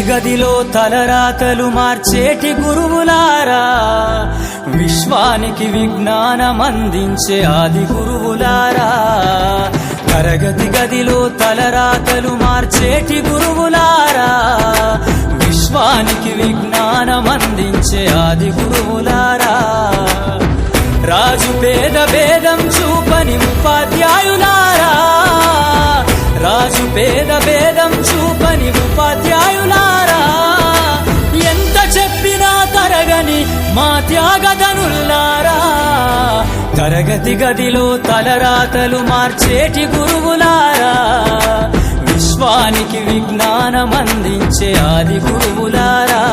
గదిలో తలరాతలు మార్చేటి గురువులారా, విశ్వానికి విజ్ఞానం అందించే ఆది గురువులారా. తరగతి గదిలో తలరాతలు మార్చేటి గురువులారా, విశ్వానికి విజ్ఞానం అందించే ఆది గురువులారా. రాజు పేద భేదం చూపని ఉపాధ్యాయులారా, రాజు పేద భేదం చూపని ఉపాధ్యాయులారా. ఎంత చెప్పినా తరగని మా త్యాగధనుల్లారా, తరగతి గదిలో తలరాతలు మార్చేటి గురువులారా, విశ్వానికి విజ్ఞానం అందించే ఆది గురువులారా.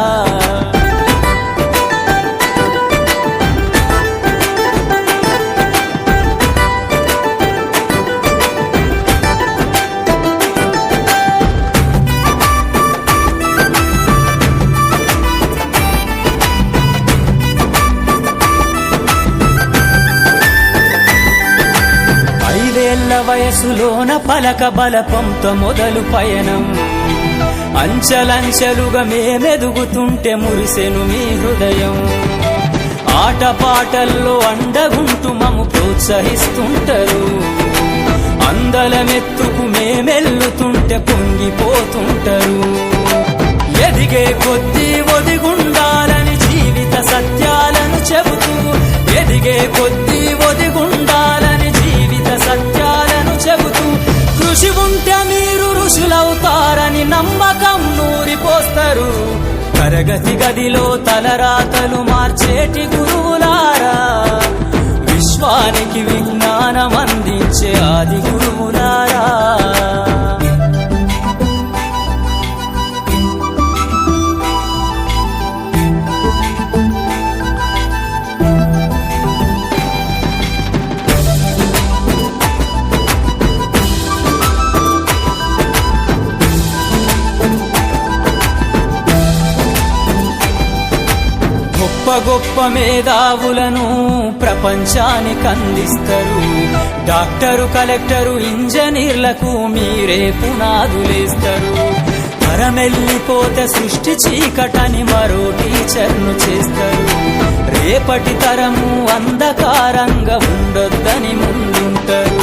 వయసులోన పలక బలపంతో మొదలు పయనం, అంచలంచెలుగా మేమెదుగుతుంటే మురిసెను మీ హృదయం. ఆటపాటల్లో అండగుంటూ మము ప్రోత్సహిస్తుంటారు, అందలమెత్తుకు మేమెల్లుతుంటే పొంగిపోతుంటారు. ఎదిగే కొద్దీ ఒదిగుండాలని జీవిత సత్యాలను చెబుతూ, ఎదిగే కొద్దీ ఒదిగుండాలని జీవిత సత్యాలను చెబుతూ, కృషి ఉంటే మీరు ఋషులవుతారని నమ్మకం నూరిపోస్తారు. తరగతి గదిలో తలరాతలు మార్చేటి గురువులారా, విశ్వానికి విజ్ఞానం అందించే ఆది గురువులారా. గొప్ప గొప్ప మేధావులను ప్రపంచానికి అందిస్తారు. డాక్టరు, కలెక్టరు, ఇంజనీర్లకు మీరే పునాదులేస్తారు. తరమెల్లిపోతే సృష్టి చీకటని మరో టీచర్ను చేస్తారు. రేపటి తరము అంధకారంగా ఉండొద్దని ముందుంటారు.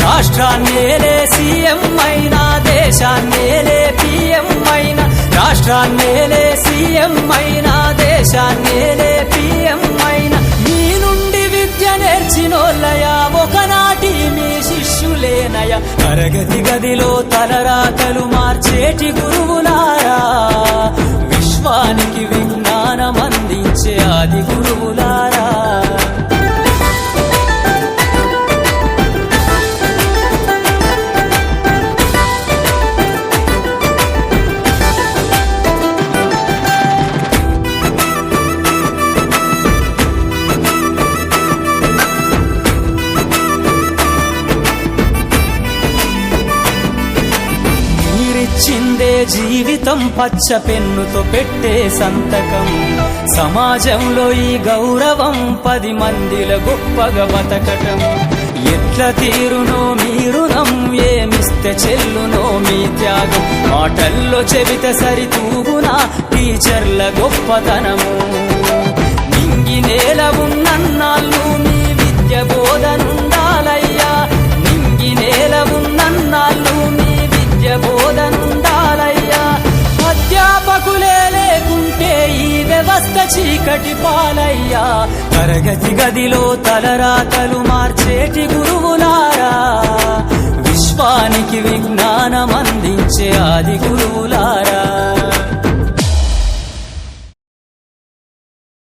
రాష్ట్రాన్నేలే సీఎం అయినా, దేశాన్నేలే పిఎం అయినా, రాష్ట్రాన్నేలే సీఎం అయినా, దేశాన్నేలే పిఎం అయినా, మీ నుండి విద్య నేర్చినోళ్ళయా, ఒకనాటి మీ శిష్యులేనయ. తరగతి గదిలో తలరాతలు మార్చేటి గురువులారా, విశ్వానికి విజ్ఞానం అందించే ఆది గురువులారా. చిందే జీవితం పచ్చ పెన్నుతో పెట్టే సంతకం, సమాజంలో ఈ గౌరవం 10 మందిల గొప్పగా బతకటం. ఎట్ల తీరునో మీ రుణం, ఏమిస్తే చెల్లునో మీ త్యాగం. మాటల్లో చెబితే సరితూగునా టీచర్ల గొప్పతనము. నింగి నేల ఉన్నన్నాళ్ళు మీ విద్య బోధనుండాలయ్యా, నింగి నేల ఉన్నన్నాళ్ళు మీ విద్య బోధనుండాలయ్యా. అధ్యాపకులే లేకుంటే ఈ వ్యవస్థ చీకటి పాలయ్యా. తరగతి గదిలో తలరాతలు మార్చేటి గురువులారా, విశ్వానికి విజ్ఞానం అందించే ఆది గురువులారా.